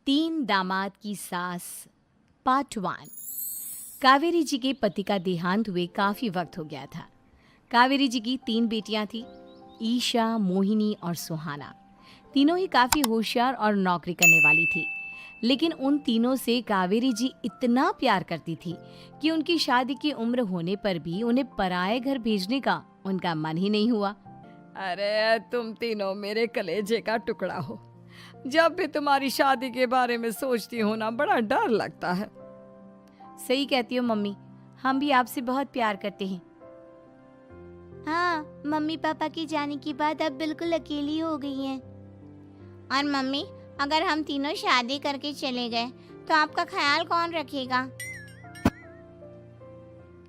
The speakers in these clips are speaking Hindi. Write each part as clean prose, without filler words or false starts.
तीन दामाद की सास पार्ट 1। कावेरी जी के पति का देहांत हुए काफ़ी वक्त हो गया था। कावेरी जी की 3 बेटियां थी, ईशा, मोहिनी और सुहाना। तीनों ही काफ़ी होशियार और नौकरी करने वाली थी। लेकिन उन तीनों से कावेरी जी इतना प्यार करती थी कि उनकी शादी की उम्र होने पर भी उन्हें पराये घर भेजने का उनका मन ही नहीं हुआ। अरे तुम तीनों मेरे कलेजे का टुकड़ा हो। जब भी तुम्हारी शादी के बारे में सोचती हूँ ना, बड़ा डर लगता है। सही कहती हो मम्मी, हम भी आपसे बहुत प्यार करते हैं। हाँ, मम्मी पापा के जाने के बाद अब बिल्कुल अकेली हो गई हैं। और मम्मी, अगर हम तीनों शादी करके चले गए तो आपका ख्याल कौन रखेगा?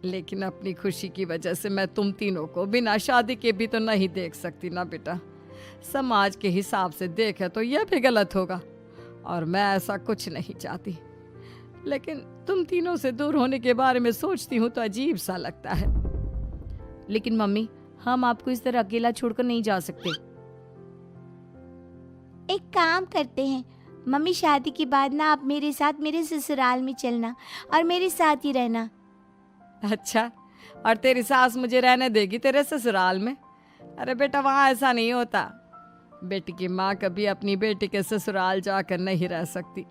लेकिन अपनी खुशी की वजह से मैं तुम तीनों को बिना शादी के भी तो नहीं देख सकती ना बेटा। समाज के हिसाब से देखे तो यह भी गलत होगा और मैं ऐसा कुछ नहीं चाहती। लेकिन तुम तीनों से दूर होने के बारे में सोचती हूँ तो अजीब सा लगता है। लेकिन मम्मी, हम आपको इस तरह अकेला छोड़कर नहीं जा सकते। एक काम करते हैं मम्मी, शादी के बाद ना आप मेरे साथ मेरे ससुराल में चलना और मेरे साथ ही रहना। अच्छा, और तेरी सास मुझे रहने देगी तेरे ससुराल में? अरे बेटा, वहाँ ऐसा नहीं होता। बेटी की माँ कभी अपनी बेटी के ससुराल जाकर नहीं रह सकती।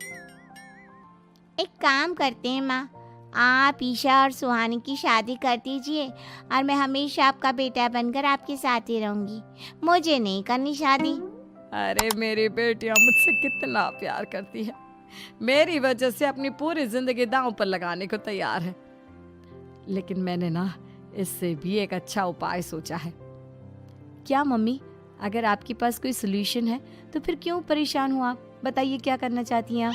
एक काम करते हैं माँ, आप ईशा और सुहानी की शादी कर दीजिए और मैं हमेशा आपका बेटा बनकर आपके साथ ही रहूंगी। मुझे नहीं करनी शादी। अरे मेरी बेटियाँ मुझसे कितना प्यार करती है, मेरी वजह से अपनी पूरी जिंदगी दांव पर लगाने को तैयार है। लेकिन मैंने ना इससे भी एक अच्छा उपाय सोचा है। क्या मम्मी? अगर आपके पास कोई सोल्यूशन है तो फिर क्यों परेशान हो आप? बताइए, क्या करना चाहती हैं आप?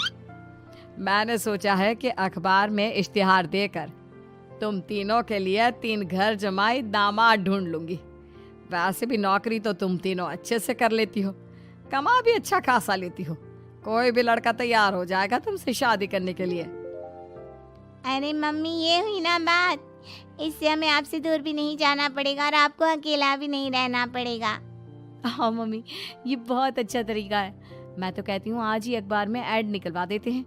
मैंने सोचा है कि अखबार में इश्तिहार देकर तुम तीनों के लिए 3 घर जमाई दामाद ढूंढ लूंगी। वैसे भी नौकरी तो तुम तीनों अच्छे से कर लेती हो, कमा भी अच्छा खासा लेती हो। कोई भी लड़का तैयार हो जाएगा तुमसे शादी करने के लिए। अरे मम्मी, ये हुई ना बात। इससे हमें आपसे दूर भी नहीं जाना पड़ेगा और आपको अकेला भी नहीं रहना पड़ेगा। हाँ मम्मी, ये बहुत अच्छा तरीका है। मैं तो कहती हूँ आज ही अखबार में ऐड निकलवा देते हैं।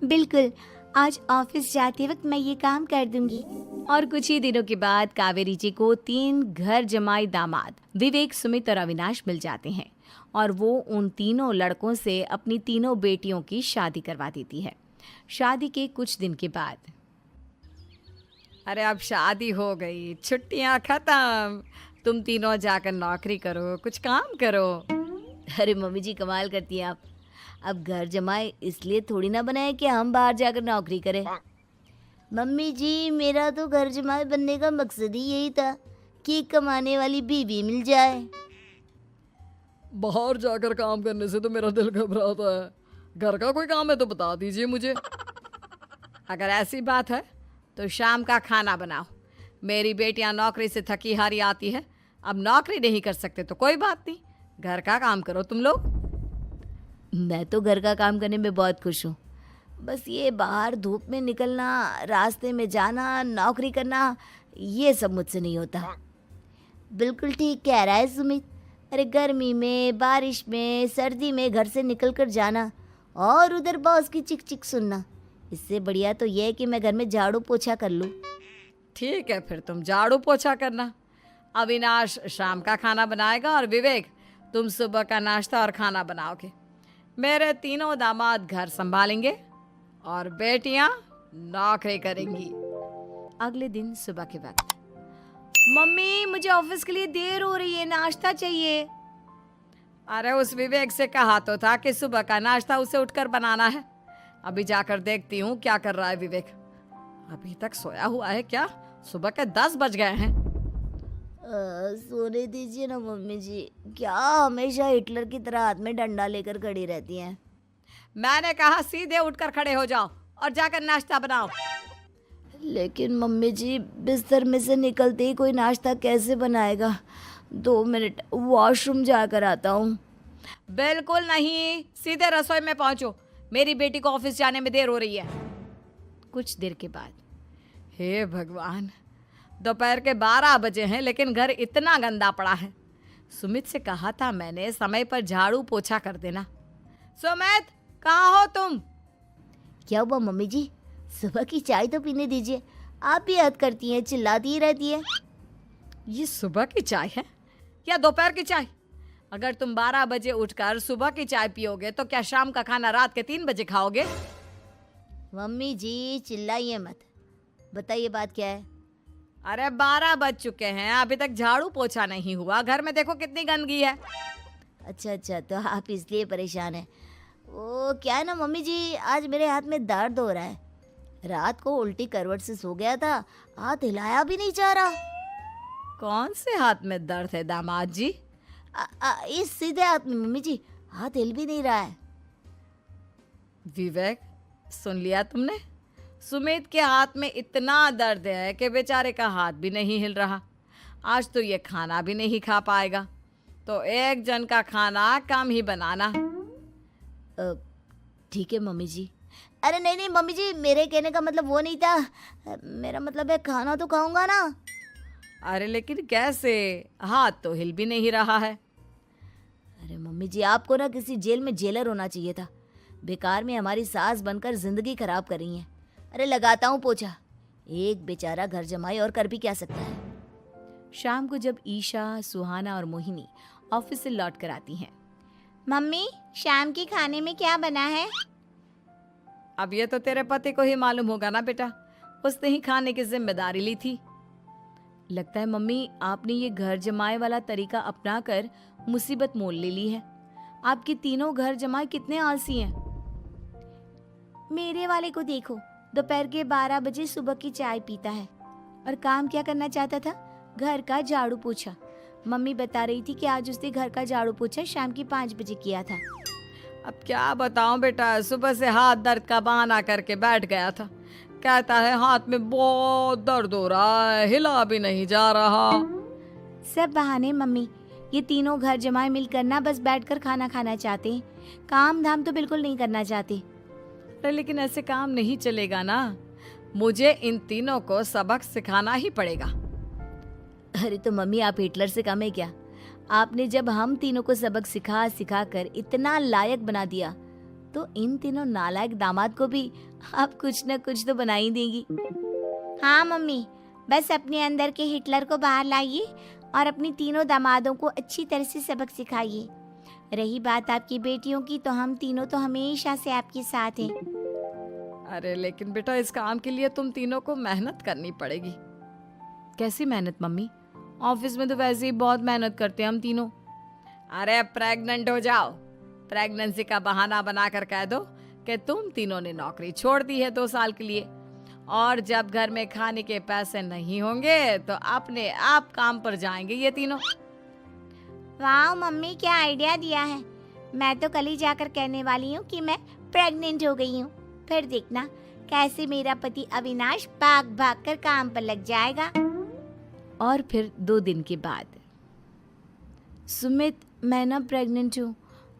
बिल्कुल, आज ऑफिस जाते वक्त मैं ये काम कर दूंगी। और कुछ ही दिनों के बाद कावेरी जी को 3 घर जमाई दामाद विवेक, सुमित और अविनाश मिल जाते हैं और वो उन तीनों लड़कों से अपनी तीनों बेटियों की शादी करवा देती है। शादी के कुछ दिन के बाद, अरे अब शादी हो गई, छुट्टियां खत्म, तुम तीनों जाकर नौकरी करो, कुछ काम करो। अरे मम्मी जी, कमाल करती हैं आप। अब घर जमाए इसलिए थोड़ी ना बनाए कि हम बाहर जाकर नौकरी करें। मम्मी जी, मेरा तो घर जमाई बनने का मकसद ही यही था कि एक कमाने वाली बीवी मिल जाए। बाहर जाकर काम करने से तो मेरा दिल घबराता है। घर का कोई काम है तो बता दीजिए मुझे। अगर ऐसी बात है तो शाम का खाना बनाओ। मेरी बेटियां नौकरी से थकी हारी आती है, अब नौकरी नहीं कर सकते तो कोई बात नहीं, घर का काम करो तुम लोग। मैं तो घर का काम करने में बहुत खुश हूँ, बस ये बाहर धूप में निकलना, रास्ते में जाना, नौकरी करना, ये सब मुझसे नहीं होता। बिल्कुल ठीक कह रहा है सुमित। अरे गर्मी में, बारिश में, सर्दी में घर से निकल कर जाना और उधर बॉस की चिक चिक सुनना, इससे बढ़िया तो यह है कि मैं घर में झाड़ू पोछा कर लूँ। ठीक है, फिर तुम झाड़ू पोछा करना। अविनाश शाम का खाना बनाएगा और विवेक तुम सुबह का नाश्ता और खाना बनाओगे। मेरे तीनों दामाद घर संभालेंगे और बेटियां नौकरी करेंगी। अगले दिन सुबह के वक्त, मम्मी मुझे ऑफिस के लिए देर हो रही है, नाश्ता चाहिए। अरे उस विवेक से कहा तो था कि सुबह का नाश्ता उसे उठकर बनाना है। अभी जाकर देखती हूँ क्या कर रहा है विवेक। अभी तक सोया हुआ है क्या? सुबह के 10 बज गए हैं। सोने दीजिए ना मम्मी जी, क्या हमेशा हिटलर की तरह हाथ में डंडा लेकर खड़ी रहती हैं। मैंने कहा सीधे उठकर खड़े हो जाओ और जाकर नाश्ता बनाओ। लेकिन मम्मी जी, बिस्तर में से निकलते ही कोई नाश्ता कैसे बनाएगा? 2 मिनट, वॉशरूम जाकर आता हूँ। बिल्कुल नहीं, सीधे रसोई में पहुंचो, मेरी बेटी को ऑफिस जाने में देर हो रही है। कुछ देर के बाद, हे भगवान, दोपहर के 12 बजे हैं लेकिन घर इतना गंदा पड़ा है। सुमित से कहा था मैंने समय पर झाड़ू पोछा कर देना। सुमित, कहाँ हो तुम? क्या हुआ मम्मी जी? सुबह की चाय तो पीने दीजिए। आप भी हद करती हैं, चिल्लाती ही रहती है। ये सुबह की चाय है या दोपहर की चाय? अगर तुम 12 बजे उठकर सुबह की चाय पियोगे तो क्या शाम का खाना रात के 3 बजे खाओगे? मम्मी जी चिल्लाइए मत, बताइए बात क्या है? अरे 12 बज चुके हैं, अभी तक झाड़ू पोछा नहीं हुआ। घर में देखो कितनी गंदगी है। अच्छा अच्छा, तो आप इसलिए परेशान हैं। वो क्या है ना मम्मी जी, आज मेरे हाथ में दर्द हो रहा है। रात को उल्टी करवट से सो गया था, हाथ हिलाया भी नहीं जा रहा। कौन से हाथ में दर्द है दामाद जी? इस सीधे हाथ में मम्मी जी, हाथ हिल भी नहीं रहा है। विवेक, सुन लिया तुमने? सुमित के हाथ में इतना दर्द है कि बेचारे का हाथ भी नहीं हिल रहा। आज तो ये खाना भी नहीं खा पाएगा, तो एक जन का खाना कम ही बनाना। ठीक है मम्मी जी। अरे नहीं नहीं मम्मी जी, मेरे कहने का मतलब वो नहीं था। मेरा मतलब है खाना तो खाऊंगा ना। अरे लेकिन कैसे? हाथ तो हिल भी नहीं रहा है। अरे मम्मी जी, आपको ना किसी जेल में जेलर होना चाहिए था। बेकार में हमारी सास बनकर जिंदगी खराब कर रही हैं। अरे लगाता हूँ पोछा। एक बेचारा घर जमाई और कर भी क्या सकता है। शाम को जब ईशा, सुहाना और मोहिनी ऑफिस से लौट कर आती हैं। मम्मी, शाम के खाने में क्या बना है? अब ये तो तेरे पति को ही मालूम होगा ना बेटा, उसने ही खाने की जिम्मेदारी ली थी। लगता है मम्मी आपने ये घर जमाए वाला तरीका अपनाकर मुसीबत मोल ले ली है। आपके तीनों घर जमाए कितने आलसी हैं। मेरे वाले को देखो, दोपहर के 12 बजे सुबह की चाय पीता है और काम क्या करना चाहता था? घर का झाड़ू पोछा। मम्मी बता रही थी कि आज उसने घर का झाड़ू पोछा शाम के 5 बजे किया था। अब क्या बताऊं बेटा, सुबह से हाथ दर्द का बहाना करके बैठ गया था। कहता है हाथ में बहुत दर्द हो रहा है, हिला भी नहीं जा रहा। सब बहाने मम्मी। ये तीनों घर जमाए मिलकर ना बस बैठकर खाना खाना चाहते हैं, काम धाम तो बिल्कुल नहीं करना चाहते। अरे लेकिन ऐसे काम नहीं चलेगा ना, मुझे इन तीनों को सबक सिखाना ही पड़ेगा। अरे तो मम्मी, आप हिटलर से कम है क्या? आपने जब हम तीनों को सबक सिखा सिखा कर इतना लायक बना दिया, तो इन तीनों नालायक दामाद को भी आप कुछ न कुछ तो बना ही देंगी। हाँ मम्मी, बस अपने अंदर के हिटलर को बाहर लाइए और अपनी तीनों दामादों को अच्छी तरह से सबक सिखाइए। रही बात आपकी बेटियों की, तो हम तीनों तो हमेशा से आपके साथ हैं। अरे लेकिन बेटा, इस काम के लिए तुम तीनों को मेहनत करनी पड़ेगी। कैसी मेहनत मम्मी? ऑफिस में तो वैसे ही बहुत मेहनत करते हैं हम तीनों। अरे प्रेग्नेंट हो जाओ, प्रेगनेंसी का बहाना बनाकर कह दो कि तुम तीनों ने नौकरी छोड़ दी है 2 साल के लिए, और जब घर में खाने के पैसे नहीं होंगे तो अपने आप काम पर जाएंगे ये तीनों। वाह मम्मी, क्या आइडिया दिया है। मैं तो कल ही जाकर कहने वाली हूँ कि मैं प्रेग्नेंट हो गई हूँ। फिर देखना कैसे मेरा पति अविनाश भाग भाग कर काम पर लग जाएगा। और फिर 2 दिन के बाद, सुमित, मैं ना प्रेग्नेंट हूँ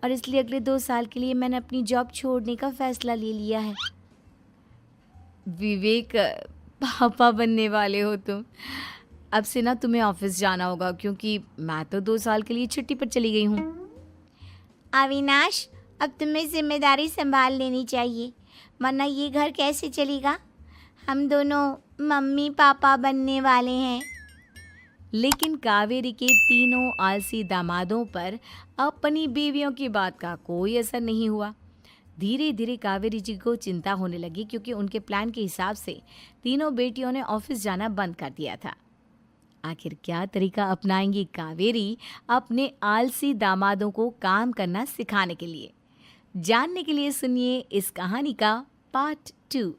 और इसलिए अगले 2 साल के लिए मैंने अपनी जॉब छोड़ने का फैसला ले लिया है। विवेक, पापा बनने वाले हो तुम। अब से ना तुम्हें ऑफिस जाना होगा, क्योंकि मैं तो 2 साल के लिए छुट्टी पर चली गई हूँ। अविनाश, अब तुम्हें जिम्मेदारी संभाल लेनी चाहिए, वरना ये घर कैसे चलेगा। हम दोनों मम्मी पापा बनने वाले हैं। लेकिन कावेरी के तीनों आलसी दामादों पर अपनी बीवियों की बात का कोई असर नहीं हुआ। धीरे धीरे कावेरी जी को चिंता होने लगी, क्योंकि उनके प्लान के हिसाब से तीनों बेटियों ने ऑफिस जाना बंद कर दिया था। आखिर क्या तरीका अपनाएंगी कावेरी अपने आलसी दामादों को काम करना सिखाने के लिए? जानने के लिए सुनिए इस कहानी का पार्ट 2।